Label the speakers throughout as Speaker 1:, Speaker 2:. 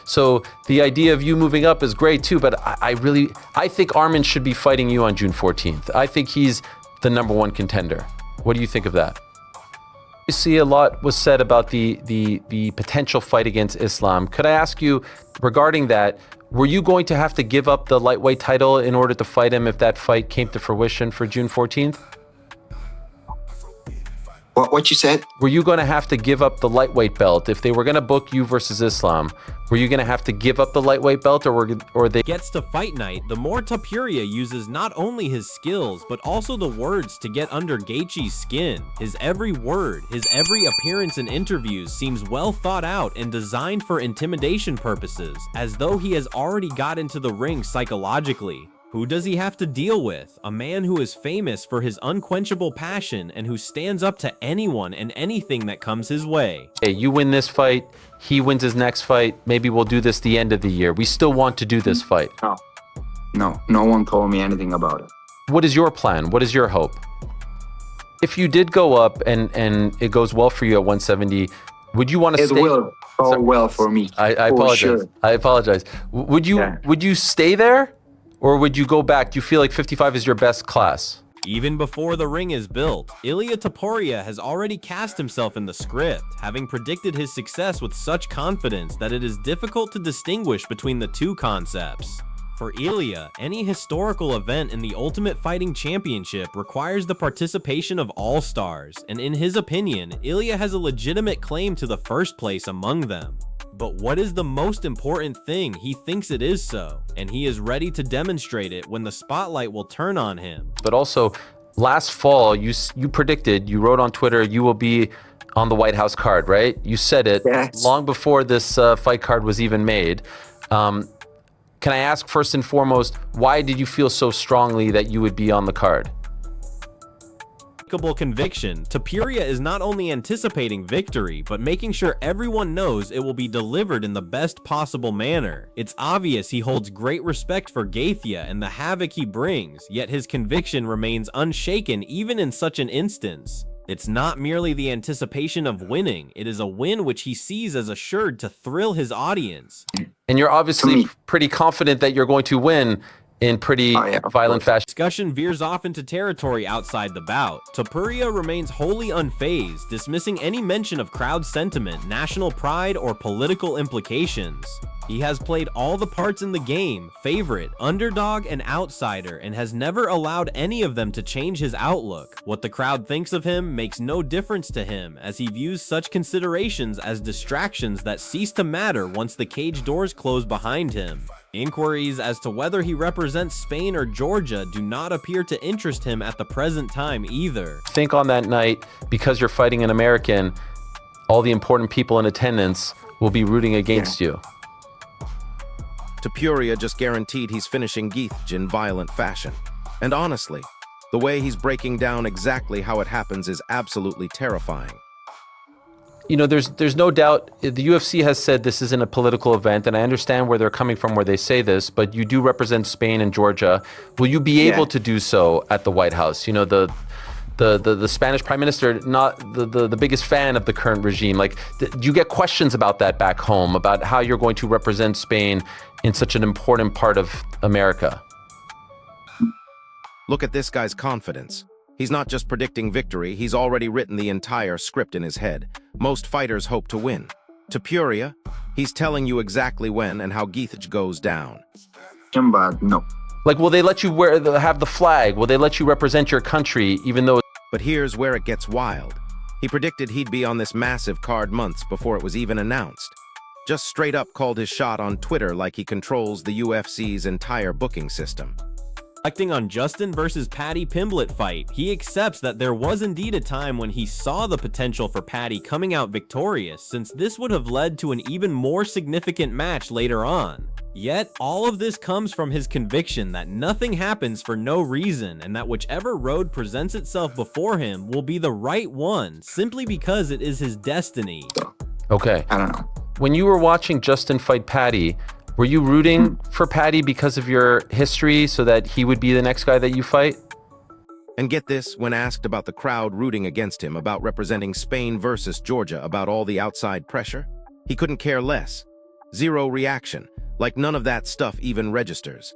Speaker 1: So the idea of you moving up is great too, but I think Armin should be fighting you on June 14th. I think he's the #1 contender. What do you think of that? You see, a lot was said about the potential fight against Islam. Could I ask you regarding that, were you going to have to give up the lightweight title in order to fight him if that fight came to fruition for June 14th?
Speaker 2: What you said?
Speaker 1: Were you going to have to give up the lightweight belt if they were going to book you versus Islam? Were you going to have to give up the lightweight belt, or they
Speaker 3: gets to fight night, the more Topuria uses not only his skills, but also the words to get under Gaethje's skin. His every word, his every appearance in interviews seems well thought out and designed for intimidation purposes, as though he has already got into the ring psychologically. Who does he have to deal with? A man who is famous for his unquenchable passion and who stands up to anyone and anything that comes his way.
Speaker 1: Hey, you win this fight, he wins his next fight, maybe we'll do this the end of the year. We still want to do this fight.
Speaker 2: No one told me anything about it.
Speaker 1: What is your plan? What is your hope? If you did go up and it goes well for you at 170, would you want to stay?
Speaker 2: It will go well for me.
Speaker 1: I apologize.
Speaker 2: Sure.
Speaker 1: I apologize. Would you stay there? Or would you go back? Do you feel like 55 is your best class?
Speaker 3: Even before the ring is built, Ilia Topuria has already cast himself in the script, having predicted his success with such confidence that it is difficult to distinguish between the two concepts. For Ilia, any historical event in the Ultimate Fighting Championship requires the participation of all stars, and in his opinion, Ilia has a legitimate claim to the first place among them. But what is the most important thing? He thinks it is so, and he is ready to demonstrate it when the spotlight will turn on him.
Speaker 1: But also, last fall, you predicted, you wrote on Twitter, you will be on the White House card, right? You said it long before this fight card was even made. Can I ask first and foremost, why did you feel so strongly that you would be on the card?
Speaker 3: Conviction, Topuria is not only anticipating victory, but making sure everyone knows it will be delivered in the best possible manner. It's obvious he holds great respect for Gaethje and the havoc he brings, yet his conviction remains unshaken even in such an instance. It's not merely the anticipation of winning, it is a win which he sees as assured to thrill his audience.
Speaker 1: And you're obviously pretty confident that you're going to win in pretty violent fashion.
Speaker 3: Discussion veers off into territory outside the bout. Topuria remains wholly unfazed, dismissing any mention of crowd sentiment, national pride, or political implications. He has played all the parts in the game, favorite, underdog, and outsider, and has never allowed any of them to change his outlook. What the crowd thinks of him makes no difference to him, as he views such considerations as distractions that cease to matter once the cage doors close behind him. Inquiries as to whether he represents Spain or Georgia do not appear to interest him at the present time either.
Speaker 1: Think on that night, because you're fighting an American, all the important people in attendance will be rooting against you.
Speaker 4: Topuria just guaranteed he's finishing Gaethje in violent fashion. And honestly, the way he's breaking down exactly how it happens is absolutely terrifying.
Speaker 1: You know, there's no doubt the UFC has said this isn't a political event, and I understand where they're coming from where they say this, but you do represent Spain and Georgia. Will you be able to do so at the White House? You know, the Spanish Prime Minister, not the biggest fan of the current regime. Like, do you get questions about that back home, about how you're going to represent Spain in such an important part of America?
Speaker 4: Look at this guy's confidence. He's not just predicting victory, he's already written the entire script in his head. Most fighters hope to win. Topuria, he's telling you exactly when and how Gaethje goes down.
Speaker 2: But no.
Speaker 1: Like, will they let you have the flag? Will they let you represent your country, even though...
Speaker 4: But here's where it gets wild. He predicted he'd be on this massive card months before it was even announced. Just straight up called his shot on Twitter like he controls the UFC's entire booking system.
Speaker 3: Reflecting on Justin versus Paddy Pimblett fight, he accepts that there was indeed a time when he saw the potential for Paddy coming out victorious, since this would have led to an even more significant match later on. Yet, all of this comes from his conviction that nothing happens for no reason, and that whichever road presents itself before him will be the right one, simply because it is his destiny.
Speaker 1: Okay.
Speaker 2: I don't know.
Speaker 1: When you were watching Justin fight Paddy, were you rooting for Paddy because of your history so that he would be the next guy that you fight?
Speaker 4: And get this, when asked about the crowd rooting against him, about representing Spain versus Georgia, about all the outside pressure, he couldn't care less. Zero reaction, like none of that stuff even registers.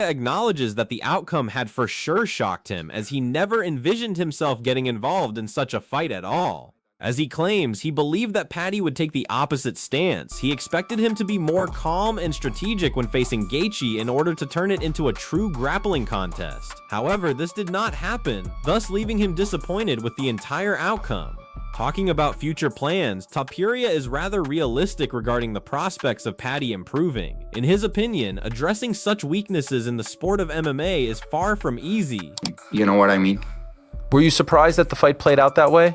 Speaker 3: Acknowledges that the outcome had for sure shocked him, as he never envisioned himself getting involved in such a fight at all. As he claims, he believed that Paddy would take the opposite stance. He expected him to be more calm and strategic when facing Gaethje in order to turn it into a true grappling contest. However, this did not happen, thus leaving him disappointed with the entire outcome. Talking about future plans, Topuria is rather realistic regarding the prospects of Paddy improving. In his opinion, addressing such weaknesses in the sport of MMA is far from easy.
Speaker 2: You know what I mean?
Speaker 1: Were you surprised that the fight played out that way?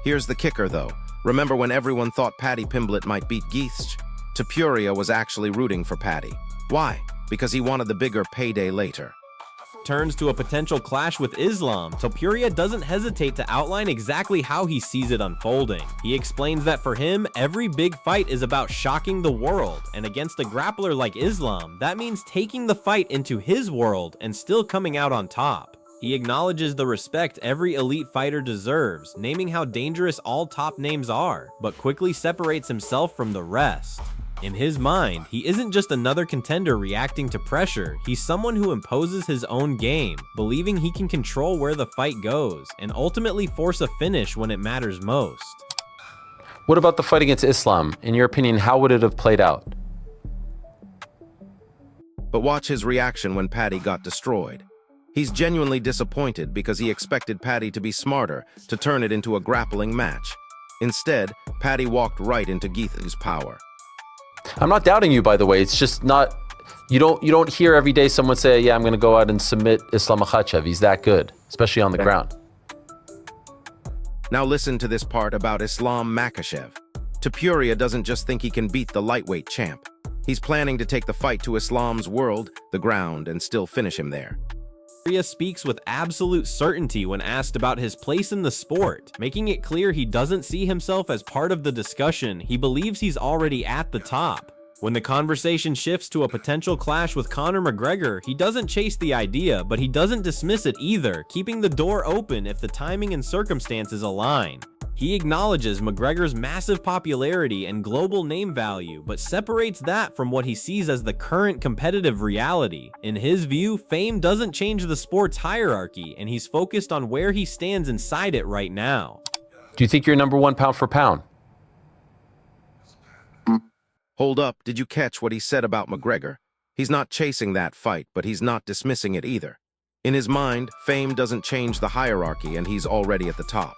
Speaker 4: Here's the kicker, though. Remember when everyone thought Paddy Pimblett might beat Gaethje? Topuria was actually rooting for Paddy. Why? Because he wanted the bigger payday later.
Speaker 3: Turns to a potential clash with Islam, Topuria doesn't hesitate to outline exactly how he sees it unfolding. He explains that for him, every big fight is about shocking the world, and against a grappler like Islam, that means taking the fight into his world and still coming out on top. He acknowledges the respect every elite fighter deserves, naming how dangerous all top names are, but quickly separates himself from the rest. In his mind, he isn't just another contender reacting to pressure, he's someone who imposes his own game, believing he can control where the fight goes, and ultimately force a finish when it matters most.
Speaker 1: What about the fight against Islam? In your opinion, how would it have played out?
Speaker 4: But watch his reaction when Paddy got destroyed. He's genuinely disappointed because he expected Paddy to be smarter, to turn it into a grappling match. Instead, Paddy walked right into Gaethje's power.
Speaker 1: I'm not doubting you, by the way. It's just not, you don't hear every day someone say, yeah, I'm going to go out and submit Islam Makhachev. He's that good, especially on the ground.
Speaker 4: Now listen to this part about Islam Makhachev. Topuria doesn't just think he can beat the lightweight champ. He's planning to take the fight to Islam's world, the ground, and still finish him there.
Speaker 3: Topuria speaks with absolute certainty when asked about his place in the sport, making it clear he doesn't see himself as part of the discussion. He believes he's already at the top. When the conversation shifts to a potential clash with Conor McGregor, he doesn't chase the idea, but he doesn't dismiss it either, keeping the door open if the timing and circumstances align. He acknowledges McGregor's massive popularity and global name value, but separates that from what he sees as the current competitive reality. In his view, fame doesn't change the sport's hierarchy, and he's focused on where he stands inside it right now.
Speaker 1: Do you think you're number one pound for pound?
Speaker 4: Hold up, did you catch what he said about McGregor? He's not chasing that fight, but he's not dismissing it either. In his mind, fame doesn't change the hierarchy, and he's already at the top.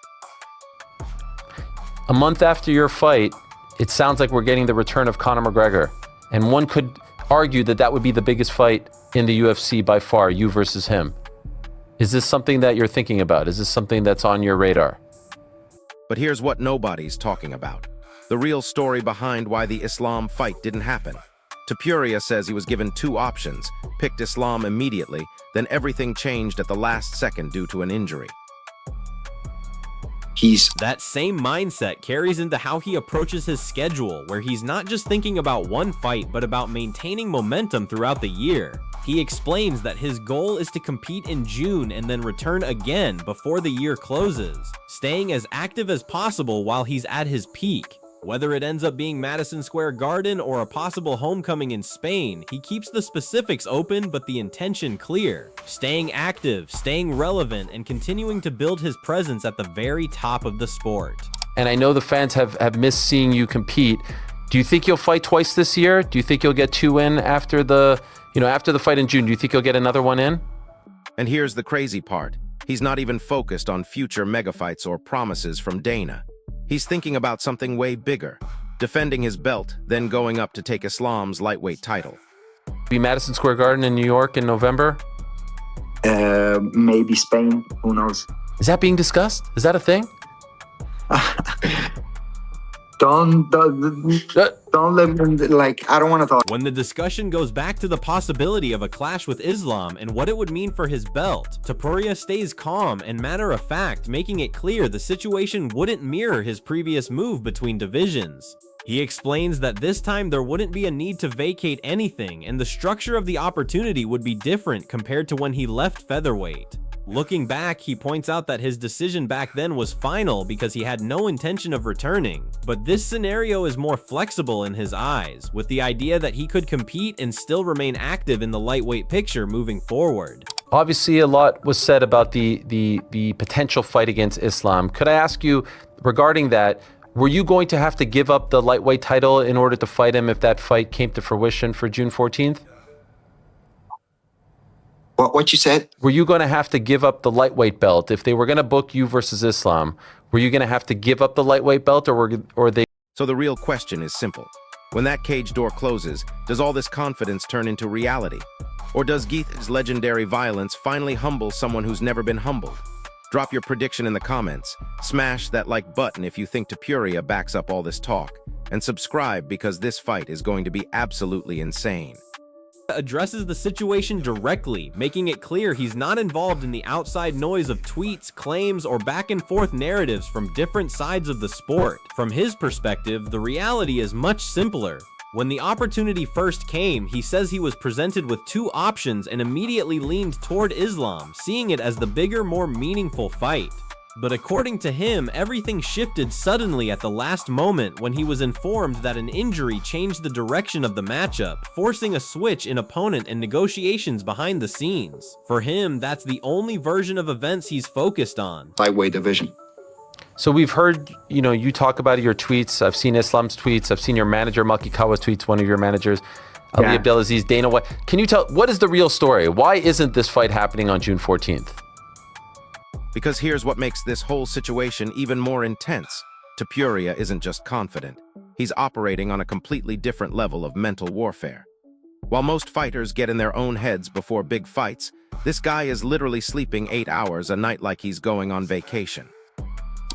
Speaker 1: A month after your fight, it sounds like we're getting the return of Conor McGregor. And one could argue that that would be the biggest fight in the UFC by far, you versus him. Is this something that you're thinking about? Is this something that's on your radar?
Speaker 4: But here's what nobody's talking about. The real story behind why the Islam fight didn't happen. Topuria says he was given two options, picked Islam immediately, then everything changed at the last second due to an injury.
Speaker 3: That same mindset carries into how he approaches his schedule, where he's not just thinking about one fight, but about maintaining momentum throughout the year. He explains that his goal is to compete in June and then return again before the year closes, staying as active as possible while he's at his peak. Whether it ends up being Madison Square Garden or a possible homecoming in Spain, he keeps the specifics open but the intention clear, staying active, staying relevant, and continuing to build his presence at the very top of the sport.
Speaker 1: And I know the fans have missed seeing you compete. Do you think you'll fight twice this year? Do you think you'll get two in after the fight in June? Do you think you'll get another one in?
Speaker 4: And here's the crazy part. He's not even focused on future mega fights or promises from Dana. He's thinking about something way bigger, defending his belt, then going up to take Islam's lightweight title.
Speaker 1: Be Madison Square Garden in New York in November?
Speaker 2: Maybe Spain, who knows?
Speaker 1: Is that being discussed? Is that a thing?
Speaker 2: Don't let me, I don't want to talk.
Speaker 3: When the discussion goes back to the possibility of a clash with Islam and what it would mean for his belt, Topuria stays calm and matter of fact, making it clear the situation wouldn't mirror his previous move between divisions. He explains that this time there wouldn't be a need to vacate anything and the structure of the opportunity would be different compared to when he left featherweight. Looking back, he points out that his decision back then was final because he had no intention of returning. But this scenario is more flexible in his eyes, with the idea that he could compete and still remain active in the lightweight picture moving forward.
Speaker 1: Obviously, a lot was said about the potential fight against Islam. Could I ask you, regarding that, were you going to have to give up the lightweight title in order to fight him if that fight came to fruition for June 14th?
Speaker 2: What you said?
Speaker 1: Were you going to have to give up the lightweight belt if they were going to book you versus Islam? Were you going to have to give up the lightweight belt, or they?
Speaker 4: So the real question is simple. When that cage door closes, does all this confidence turn into reality? Or does Gaethje's legendary violence finally humble someone who's never been humbled? Drop your prediction in the comments, smash that like button if you think Topuria backs up all this talk, and subscribe because this fight is going to be absolutely insane.
Speaker 3: Addresses the situation directly, making it clear he's not involved in the outside noise of tweets, claims, or back and forth narratives from different sides of the sport. From his perspective, the reality is much simpler. When the opportunity first came, he says he was presented with two options and immediately leaned toward Islam, seeing it as the bigger, more meaningful fight. But according to him, everything shifted suddenly at the last moment when he was informed that an injury changed the direction of the matchup, forcing a switch in opponent and negotiations behind the scenes. For him, that's the only version of events he's focused on.
Speaker 2: Lightweight division.
Speaker 1: So we've heard, you talk about your tweets. I've seen Islam's tweets. I've seen your manager, Makikawa's tweets, one of your managers, Ali Abdelaziz, Dana White. Can you tell, what is the real story? Why isn't this fight happening on June 14th?
Speaker 4: Because here's what makes this whole situation even more intense. Topuria isn't just confident. He's operating on a completely different level of mental warfare. While most fighters get in their own heads before big fights, this guy is literally sleeping 8 hours a night like he's going on vacation.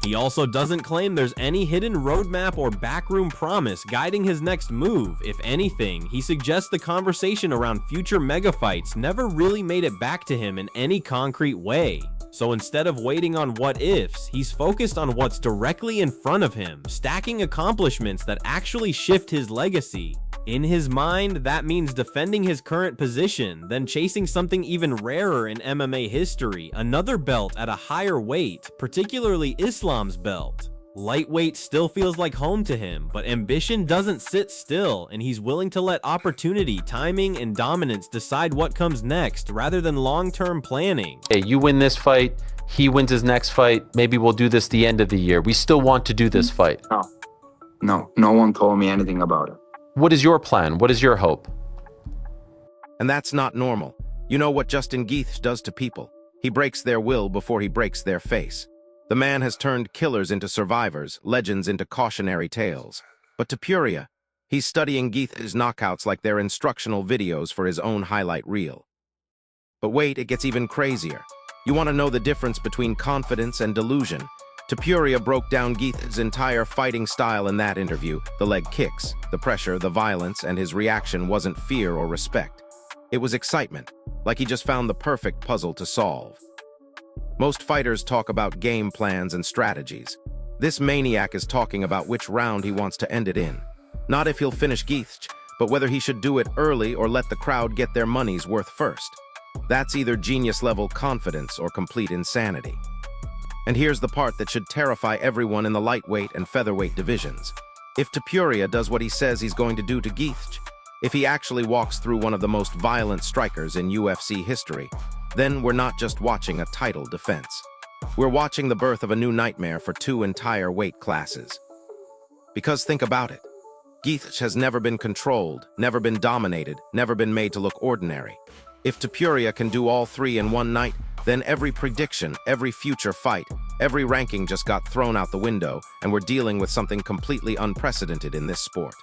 Speaker 3: He also doesn't claim there's any hidden roadmap or backroom promise guiding his next move. If anything, he suggests the conversation around future mega fights never really made it back to him in any concrete way. So instead of waiting on what ifs, he's focused on what's directly in front of him, stacking accomplishments that actually shift his legacy. In his mind, that means defending his current position, then chasing something even rarer in MMA history, another belt at a higher weight, particularly Islam's belt. Lightweight still feels like home to him, but ambition doesn't sit still, and he's willing to let opportunity, timing, and dominance decide what comes next, rather than long-term planning.
Speaker 1: Hey, you win this fight, he wins his next fight, maybe we'll do this the end of the year. We still want to do this fight.
Speaker 2: No one told me anything about it.
Speaker 1: What is your plan? What is your hope?
Speaker 4: And that's not normal. You know what Justin Gaethje does to people? He breaks their will before he breaks their face. The man has turned killers into survivors, legends into cautionary tales. But Topuria, he's studying Gaethje's knockouts like they're instructional videos for his own highlight reel. But wait, it gets even crazier. You want to know the difference between confidence and delusion? Topuria broke down Gaethje's entire fighting style in that interview. The leg kicks, the pressure, the violence, and his reaction wasn't fear or respect. It was excitement, like he just found the perfect puzzle to solve. Most fighters talk about game plans and strategies. This maniac is talking about which round he wants to end it in. Not if he'll finish Gaethje, but whether he should do it early or let the crowd get their money's worth first. That's either genius-level confidence or complete insanity. And here's the part that should terrify everyone in the lightweight and featherweight divisions. If Topuria does what he says he's going to do to Gaethje, if he actually walks through one of the most violent strikers in UFC history, then we're not just watching a title defense. We're watching the birth of a new nightmare for two entire weight classes. Because think about it. Gaethje has never been controlled, never been dominated, never been made to look ordinary. If Topuria can do all three in one night, then every prediction, every future fight, every ranking just got thrown out the window, and we're dealing with something completely unprecedented in this sport.